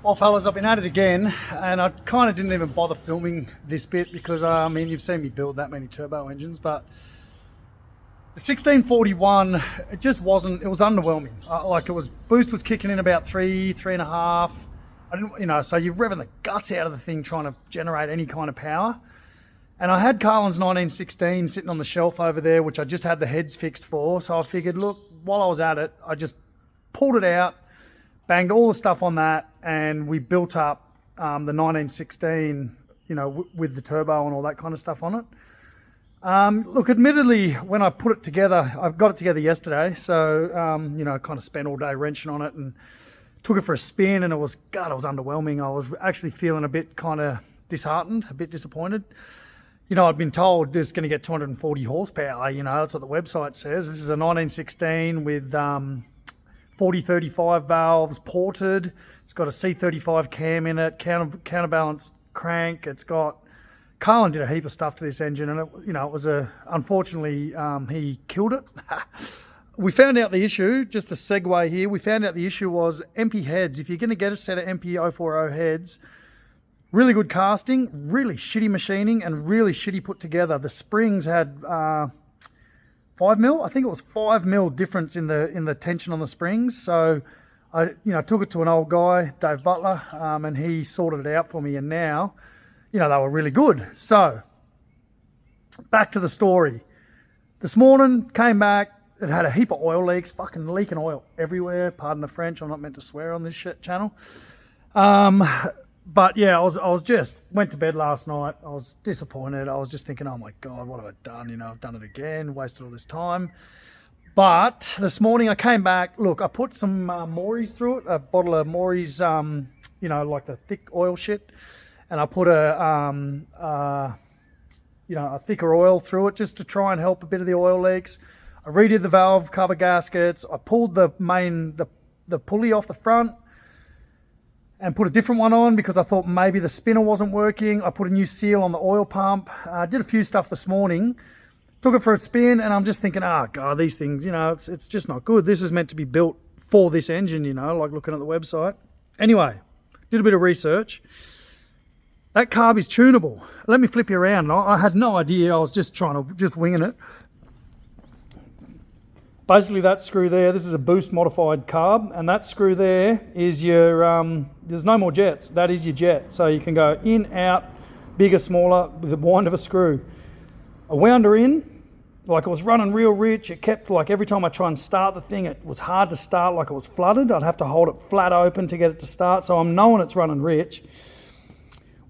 Well, fellas, I've been at it again, and I kind of didn't even bother filming this bit because, I mean, you've seen me build that many turbo engines, but the 1641, it just wasn't, it was underwhelming. Like, it was, boost was kicking in about 3.5. I didn't, you know, so you're revving the guts out of the thing trying to generate any kind of power. And I had Carlin's 1916 sitting on the shelf over there, which I just had the heads fixed for. So I figured, look, while I was at it, I just pulled it out, banged all the stuff on that, and we built up the 1916, you know, with the turbo and all that kind of stuff on it. Look, admittedly, when I put it together, I got it together yesterday, so, you know, kind of spent all day wrenching on it and took it for a spin, and it was underwhelming. I was actually feeling a bit kind of disheartened, a bit disappointed. You know, I'd been told this is going to get 240 horsepower, you know, that's what the website says. This is a 1916 with 4035 valves ported. It's got a C35 cam in it, counterbalanced crank. It's got, Carlin did a heap of stuff to this engine, and it, you know, it was unfortunately, he killed it. We found out the issue, just a segue here, we found out the issue was MP heads. If you're going to get a set of MP 040 heads, really good casting, really shitty machining, and really shitty put together. The springs had 5 mil. I think it was 5 mil difference in the tension on the springs. So I, took it to an old guy, Dave Butler, and he sorted it out for me. And now, they were really good. So back to the story. This morning, came back. It had a heap of oil leaks, fucking leaking oil everywhere. Pardon the French. I'm not meant to swear on this shit channel. But yeah, I was just went to bed last night. I was disappointed. I was just thinking, oh my God, what have I done? I've done it again, wasted all this time. But this morning I came back. Look, I put some Morey's through it, a bottle of Morey's, like the thick oil shit, and I put a thicker oil through it just to try and help a bit of the oil leaks. I redid the valve cover gaskets. I pulled the pulley off the front and put a different one on because I thought maybe the spinner wasn't working. I put a new seal on the oil pump. I did a few stuff this morning, took it for a spin, and I'm just thinking, God, these things, it's just not good. This is meant to be built for this engine, like looking at the website. Anyway, did a bit of research. That carb is tunable. Let me flip you around. I had no idea. I was just winging it. Basically, that screw there, this is a boost modified carb, and that screw there is your, there's no more jets. That is your jet. So you can go in, out, bigger, smaller, with the wind of a screw. I wound her in, like it was running real rich. It kept, like every time I try and start the thing, it was hard to start, like it was flooded. I'd have to hold it flat open to get it to start. So I'm knowing it's running rich.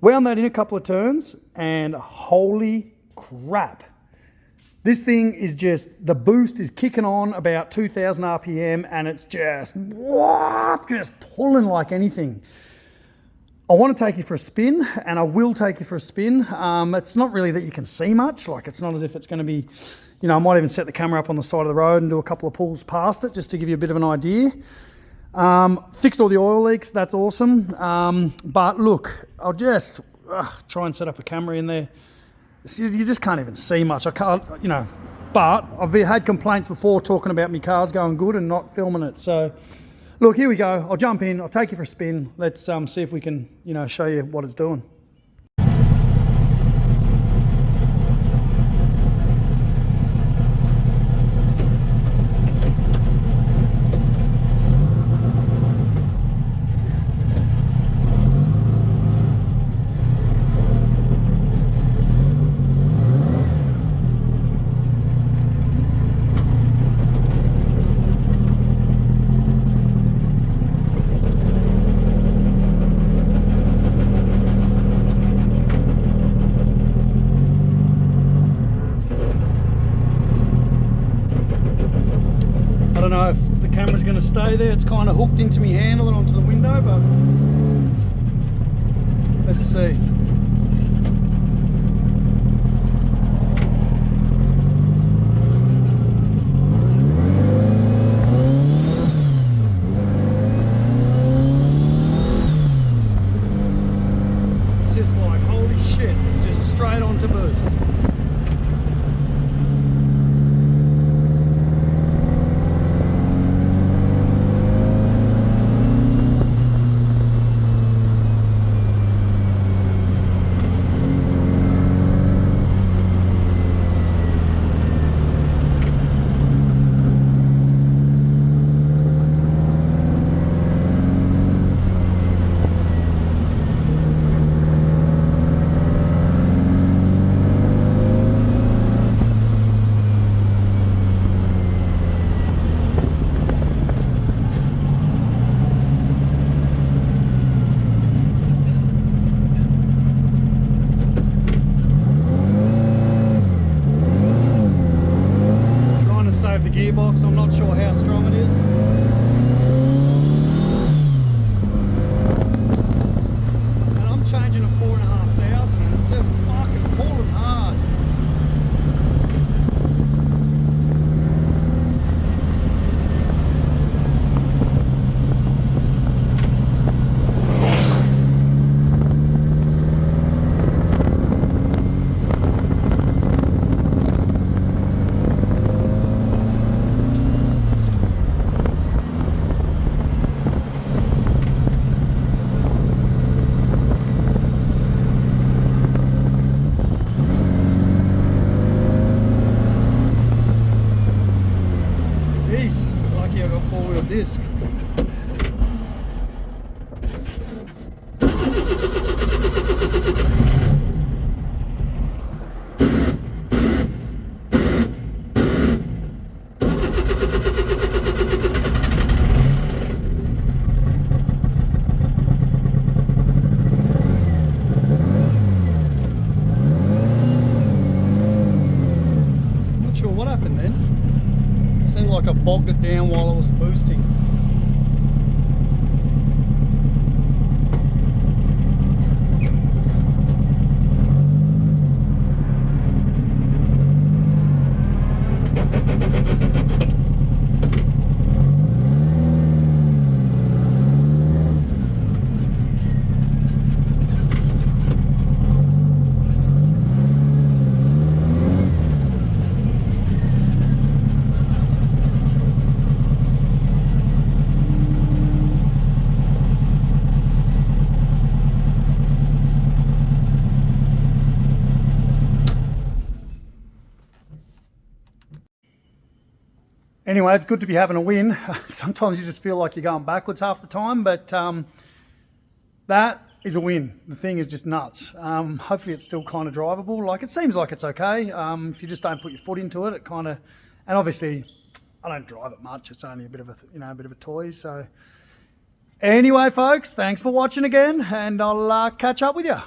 Wound that in a couple of turns, and holy crap. This thing is just, the boost is kicking on about 2,000 RPM, and it's just pulling like anything. I want to take you for a spin, and I will take you for a spin. It's not really that you can see much. Like, it's not as if it's going to be, I might even set the camera up on the side of the road and do a couple of pulls past it just to give you a bit of an idea. Fixed all the oil leaks. That's awesome. But look, I'll just try and set up a camera in there. You just can't even see much. I can't, but I've had complaints before talking about my cars going good and not filming it. So look, here we go. I'll jump in. I'll take you for a spin. Let's see if we can, show you what it's doing. I don't know if the camera's going to stay there. It's kind of hooked into me handle and onto the window, but let's see. It's just like, holy shit, it's just straight on to boost. gearbox. I'm not sure how strong it is. And I'm changing a 4,500 and it's just fucking pulling hard. Lucky I got four-wheel disc. Not sure what happened then. Seemed like I bogged it down while I was boosting. Anyway, it's good to be having a win. Sometimes you just feel like you're going backwards half the time, but that is a win. The thing is just nuts. Hopefully it's still kind of drivable. Like, it seems like it's okay. If you just don't put your foot into it, it kind of, and obviously I don't drive it much. It's only a bit of a, a bit of a toy. So anyway, folks, thanks for watching again, and I'll catch up with you.